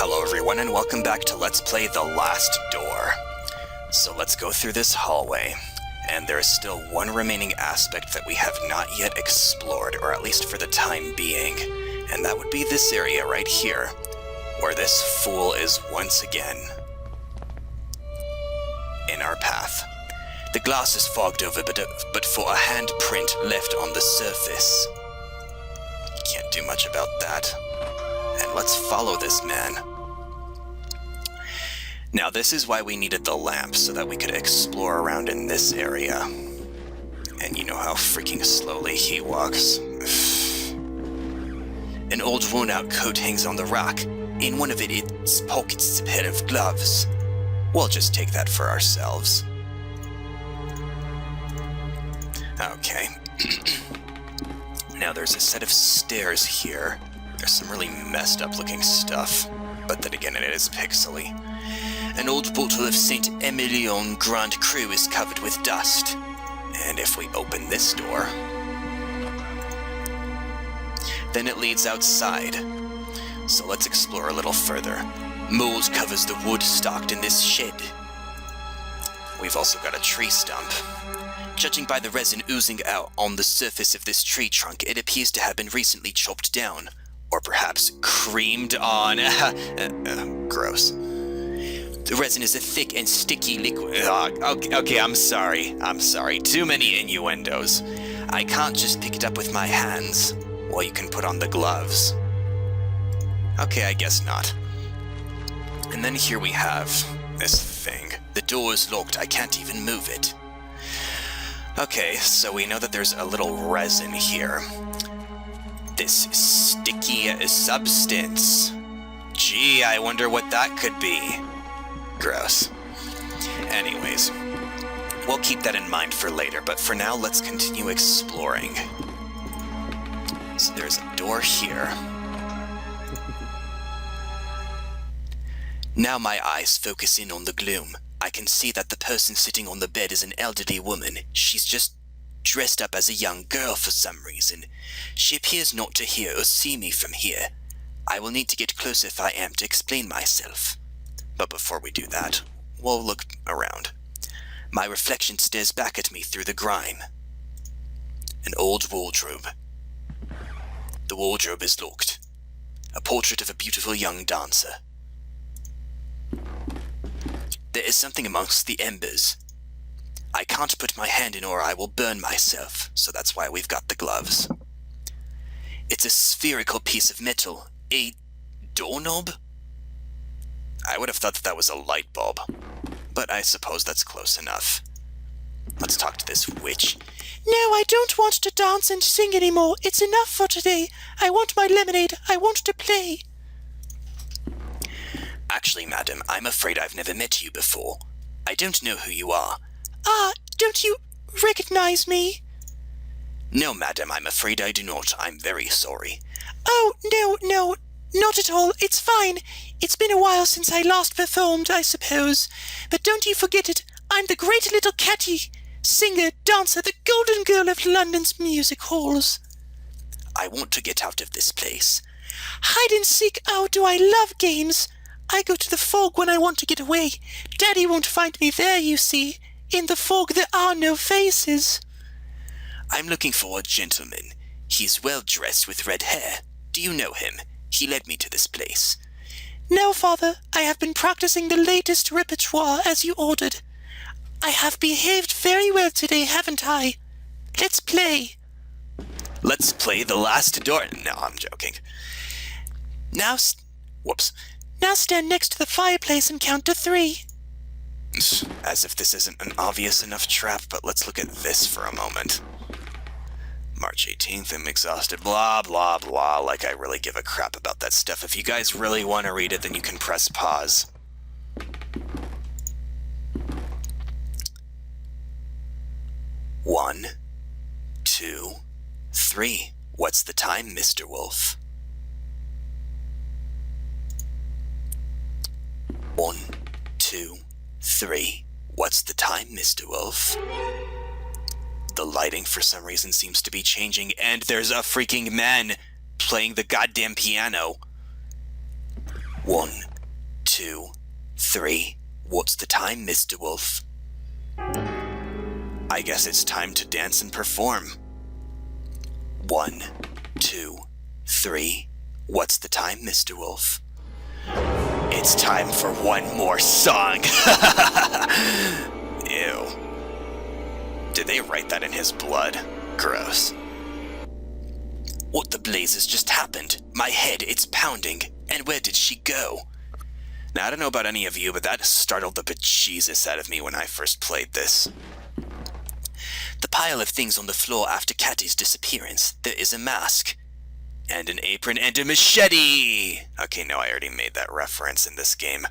Hello everyone and welcome back to Let's Play The Last Door. So let's go through this hallway, and there is still one remaining aspect that we have not yet explored, or at least for the time being, and that would be this area right here, where this fool is once again in our path. The glass is fogged over, but for a handprint left on the surface. Can't do much about that. And let's follow this man. Now this is why we needed the lamp, so that we could explore around in this area. And you know how freaking slowly he walks. An old worn-out coat hangs on the rack. In one of its pockets is a pair of gloves. We'll just take that for ourselves. Okay. Now there's a set of stairs here. There's some really messed up looking stuff, but then again it is pixely. An old bottle of Saint Emilion Grand Cru is covered with dust. And if we open this door, then it leads outside. So let's explore a little further. Mold covers the wood stocked in this shed. We've also got a tree stump. Judging by the resin oozing out on the surface of this tree trunk, it appears to have been recently chopped down. Or perhaps creamed on. Gross. The resin is a thick and sticky liquid. Okay, I'm sorry. Too many innuendos. I can't just pick it up with my hands. Well, you can put on the gloves. Okay, I guess not. And then here we have this thing. The door is locked. I can't even move it. Okay, so we know that there's a little resin here. This sticky substance. Gee, I wonder what that could be. Gross. Anyways, we'll keep that in mind for later, but for now, let's continue exploring. So there's a door here. Now my eyes focus in on the gloom. I can see that the person sitting on the bed is an elderly woman. She's just dressed up as a young girl for some reason. She appears not to hear or see me from here. I will need to get closer if I am to explain myself. But before we do that, we'll look around. My reflection stares back at me through the grime. An old wardrobe. The wardrobe is locked. A portrait of a beautiful young dancer. There is something amongst the embers. I can't put my hand in or I will burn myself, so that's why we've got the gloves. It's a spherical piece of metal. A doorknob? I would have thought that was a light bulb, but I suppose that's close enough. Let's talk to this witch. No, I don't want to dance and sing anymore. It's enough for today. I want my lemonade. I want to play. Actually, madam, I'm afraid I've never met you before. I don't know who you are. Ah, don't you recognize me? No, madam, I'm afraid I do not. I'm very sorry. Oh, no, not at all. It's fine. It's been a while since I last performed, I suppose. But don't you forget it. I'm the great little catty singer, dancer, the golden girl of London's music halls. I want to get out of this place. Hide and seek. Oh, do I love games. I go to the fog when I want to get away. Daddy won't find me there, you see. In the fog there are no faces. I'm looking for a gentleman. He's well dressed with red hair. Do you know him? He led me to this place. No, Father. I have been practicing the latest repertoire as you ordered. I have behaved very well today, haven't I? Let's play. Let's play The Last Door. No, I'm joking. Whoops. Now stand next to the fireplace and count to 3. As if this isn't an obvious enough trap, but let's look at this for a moment. March 18th, I'm exhausted, blah, blah, blah, like I really give a crap about that stuff. If you guys really want to read it, then you can press pause. One, 2, 3. What's the time, Mr. Wolf? 1, 2, 3. What's the time, Mr. Wolf? The lighting for some reason seems to be changing, and there's a freaking man playing the goddamn piano. 1, 2, 3. What's the time, Mr. Wolf? I guess it's time to dance and perform. 1, 2, 3. What's the time, Mr. Wolf? It's time for one more song. Ew. Did they write that in his blood? Gross. What the blazes just happened? My head, it's pounding. And where did she go? Now, I don't know about any of you, but that startled the bejesus out of me when I first played this. The pile of things on the floor after Catty's disappearance. There is a mask. And an apron and a machete! Okay, no, I already made that reference in this game.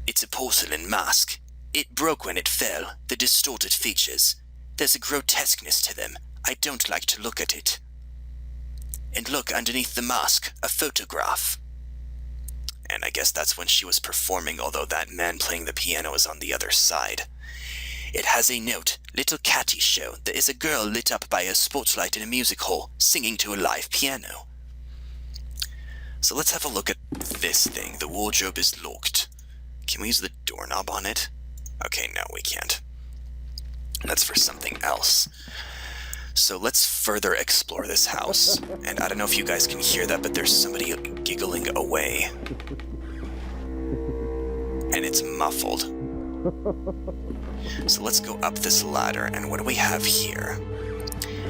It's a porcelain mask. It broke when it fell, the distorted features. There's a grotesqueness to them. I don't like to look at it. And look, underneath the mask, a photograph. And I guess that's when she was performing, although that man playing the piano is on the other side. It has a note, Little Catty Show. There is a girl lit up by a spotlight in a music hall, singing to a live piano. So let's have a look at this thing. The wardrobe is locked. Can we use the doorknob on it? Okay, no, we can't. That's for something else. So let's further explore this house. And I don't know if you guys can hear that, but there's somebody giggling away. And it's muffled. So let's go up this ladder, and what do we have here?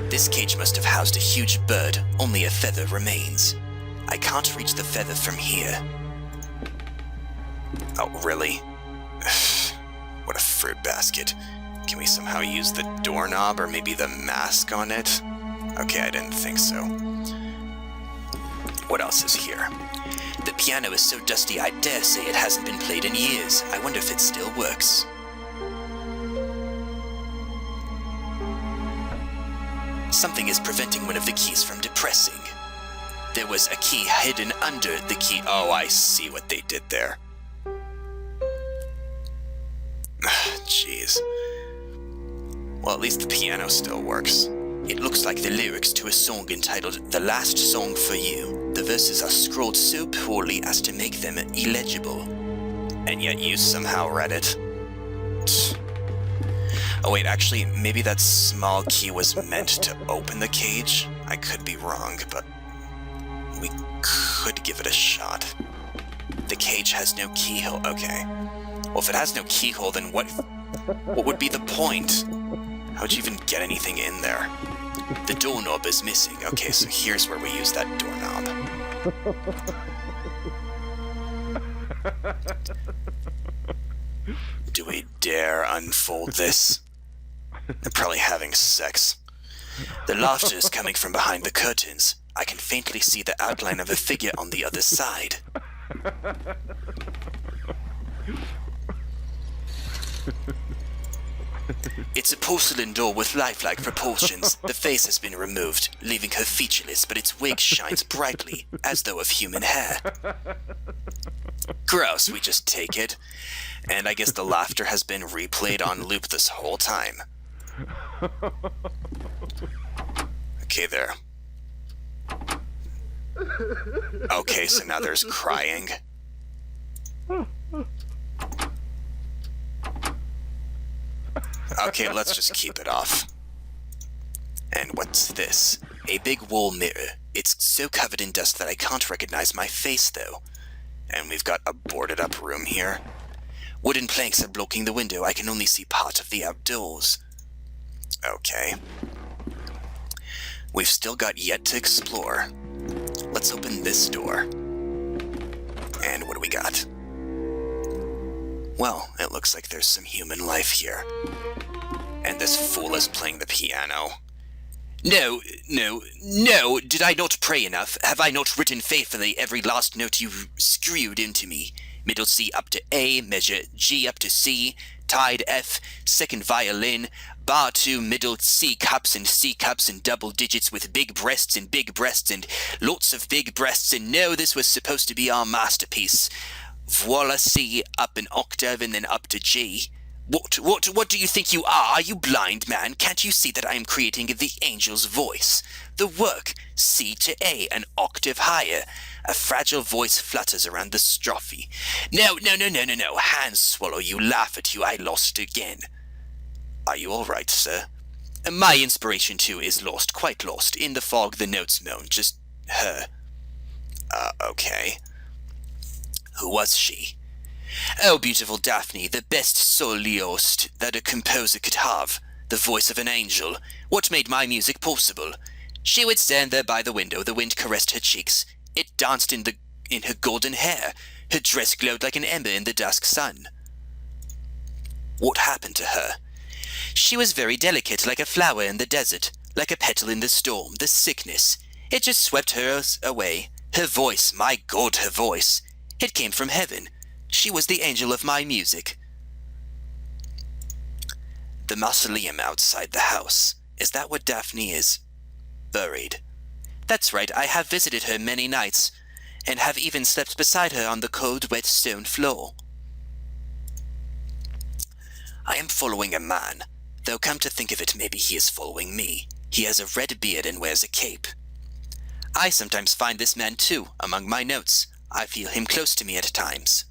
This cage must have housed a huge bird, only a feather remains. I can't reach the feather from here. Oh, really? What a fruit basket. Can we somehow use the doorknob or maybe the mask on it? Okay, I didn't think so. What else is here? The piano is so dusty I dare say it hasn't been played in years. I wonder if it still works. Something is preventing one of the keys from depressing. There was a key hidden under the key. Oh, I see what they did there. Jeez. Well, at least the piano still works. It looks like the lyrics to a song entitled The Last Song for You. The verses are scrawled so poorly as to make them illegible. And yet you somehow read it. Oh wait, actually, maybe that small key was meant to open the cage? I could be wrong, but we could give it a shot. The cage has no keyhole. Okay. Well, if it has no keyhole, then what would be the point? How would you even get anything in there? The doorknob is missing. Okay, so here's where we use that doorknob. Do we dare unfold this? They're probably having sex. The laughter is coming from behind the curtains. I can faintly see the outline of a figure on the other side. It's a porcelain door with lifelike proportions. The face has been removed, leaving her featureless, but its wig shines brightly, as though of human hair. Gross, we just take it. And I guess the laughter has been replayed on loop this whole time. Okay, there. Okay, so now there's crying. Okay, let's just keep it off. And what's this? A big wall mirror. It's so covered in dust that I can't recognize my face, though. And we've got a boarded-up room here. Wooden planks are blocking the window. I can only see part of the outdoors. Okay. We've still got yet to explore. Let's open this door. And what do we got? Well, it looks like there's some human life here. And this fool is playing the piano. No, did I not pray enough? Have I not written faithfully every last note you screwed into me? Middle C up to A, measure G up to C, tied F, second violin, bar 2, middle C cups and double digits with big breasts and lots of big breasts, and no, this was supposed to be our masterpiece. Voila C up an octave and then up to G. What do you think you are? Are you blind, man? Can't you see that I am creating the angel's voice? the work. C to A, an octave higher. A fragile voice flutters around the strophe. No. Hands swallow you, laugh at you, I lost again. Are you all right, sir? My inspiration, too, is lost, quite lost. In the fog, the notes moan, just her. Okay. Who was she? Oh, beautiful Daphne, the best soloist that a composer could have. The voice of an angel. What made my music possible? She would stand there by the window, the wind caressed her cheeks. It danced in her golden hair. Her dress glowed like an ember in the dusk sun. What happened to her? She was very delicate, like a flower in the desert, like a petal in the storm, the sickness. It just swept her away. Her voice, my God, her voice. It came from heaven. She was the angel of my music. The mausoleum outside the house. Is that where Daphne is buried? That's right, I have visited her many nights, and have even slept beside her on the cold, wet stone floor. I am following a man, though come to think of it, maybe he is following me. He has a red beard and wears a cape. I sometimes find this man too, among my notes. I feel him close to me at times.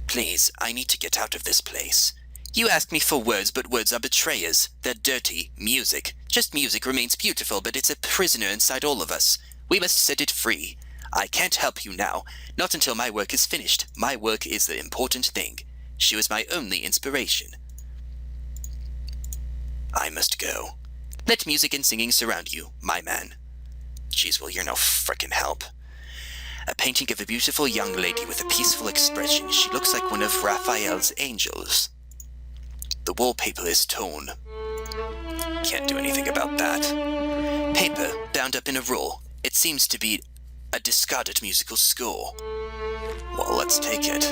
Please, I need to get out of this place. You ask me for words, but words are betrayers. They're dirty. Music. Just music remains beautiful, but it's a prisoner inside all of us. We must set it free. I can't help you now, not until my work is finished. My work is the important thing. She was my only inspiration. I must go. Let music and singing surround you, my man. Jeez, well, you're no frickin' help. A painting of a beautiful young lady with a peaceful expression. She looks like one of Raphael's angels. The wallpaper is torn. Can't do anything about that. Paper, bound up in a roll. It seems to be a discarded musical score. Well, let's take it.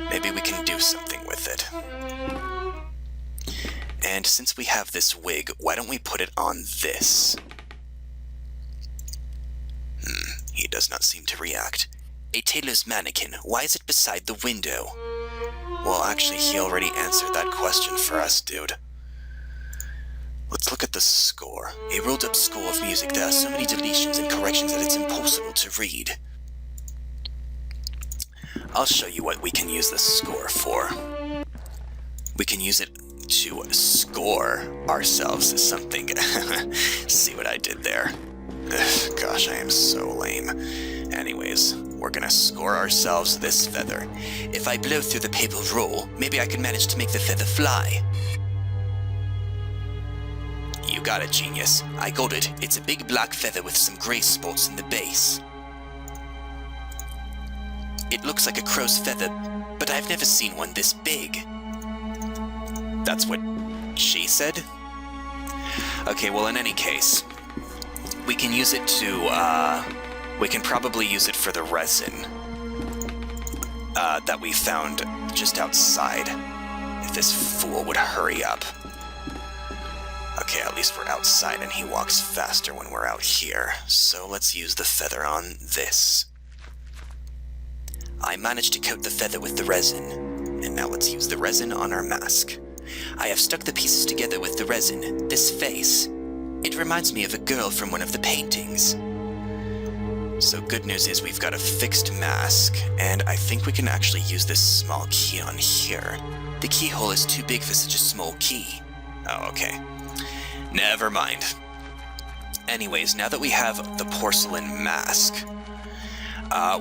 Maybe we can do something with it. And since we have this wig, why don't we put it on this? He does not seem to react. A tailor's mannequin. Why is it beside the window? Well, actually, he already answered that question for us, dude. Let's look at the score. A rolled-up score of music. There are so many deletions and corrections that it's impossible to read. I'll show you what we can use this score for. We can use it to score ourselves something. See what I did there? Ugh, gosh, I am so lame. Anyways, we're gonna score ourselves this feather. If I blow through the paper roll, maybe I can manage to make the feather fly. You got it, genius. I got it. It's a big black feather with some gray spots in the base. It looks like a crow's feather, but I've never seen one this big. That's what she said? Okay, well, in any case, we can use it to, we can probably use it for the resin that we found just outside. If this fool would hurry up. Okay, at least we're outside and he walks faster when we're out here. So let's use the feather on this. I managed to coat the feather with the resin, and now let's use the resin on our mask. I have stuck the pieces together with the resin. This face, it reminds me of a girl from one of the paintings. So good news is we've got a fixed mask, and I think we can actually use this small key on here. The keyhole is too big for such a small key. Oh, okay. Never mind. Anyways, now that we have the porcelain mask,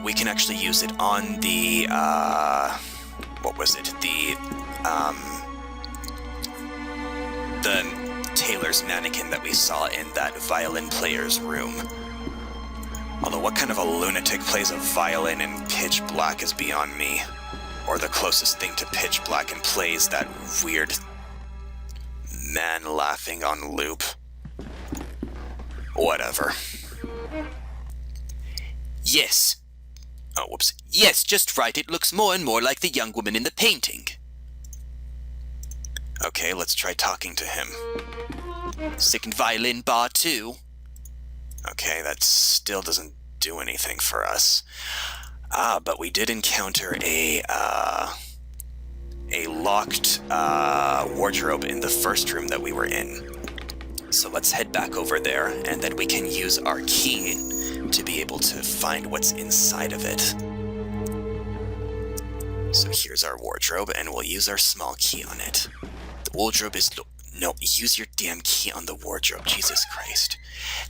we can actually use it on the, what was it? The tailor's mannequin that we saw in that violin player's room. Although what kind of a lunatic plays a violin in pitch black is beyond me. Or the closest thing to pitch black and plays that weird man laughing on loop. Whatever. Yes. Oh, whoops. Yes, just right. It looks more and more like the young woman in the painting. Okay, let's try talking to him. Second violin bar 2. Okay, that still doesn't do anything for us. But we did encounter a locked wardrobe in the first room that we were in. So let's head back over there, and then we can use our key to be able to find what's inside of it. So here's our wardrobe, and we'll use our small key on it. The wardrobe is... No, use your damn key on the wardrobe, Jesus Christ.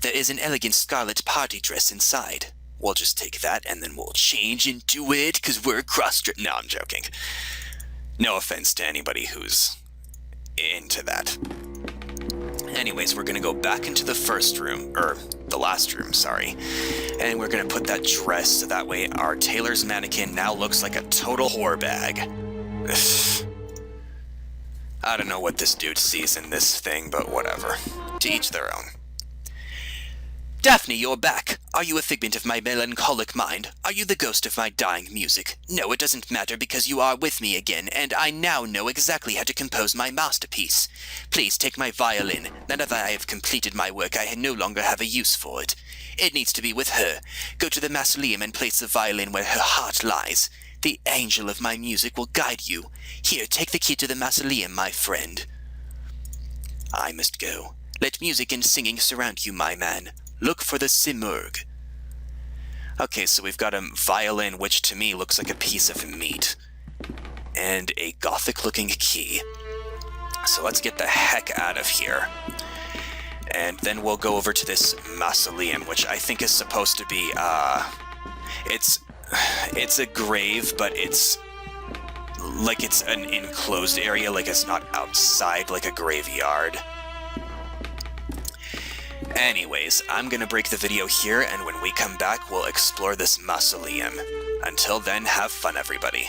There is an elegant scarlet party dress inside. We'll just take that, and then we'll change into it, because we're cross-dressed. No, I'm joking. No offense to anybody who's into that. Anyways, we're gonna go back into the first room, or the last room, sorry. And we're gonna put that dress so that way our tailor's mannequin now looks like a total whore bag. I don't know what this dude sees in this thing, but whatever. To each their own. Daphne, you're back. Are you a figment of my melancholic mind? Are you the ghost of my dying music? No, it doesn't matter because you are with me again, and I now know exactly how to compose my masterpiece. Please take my violin. Now that I have completed my work, I no longer have a use for it. It needs to be with her. Go to the mausoleum and place the violin where her heart lies. The angel of my music will guide you. Here, take the key to the mausoleum, my friend. I must go. Let music and singing surround you, my man. Look for the simurg. Okay, so we've got a violin, which to me looks like a piece of meat. And a gothic-looking key. So let's get the heck out of here. And then we'll go over to this mausoleum, which I think is supposed to be, it's a grave, but it's like it's an enclosed area, like it's not outside like a graveyard. Anyways, I'm gonna break the video here, and when we come back, we'll explore this mausoleum. Until then, have fun, everybody.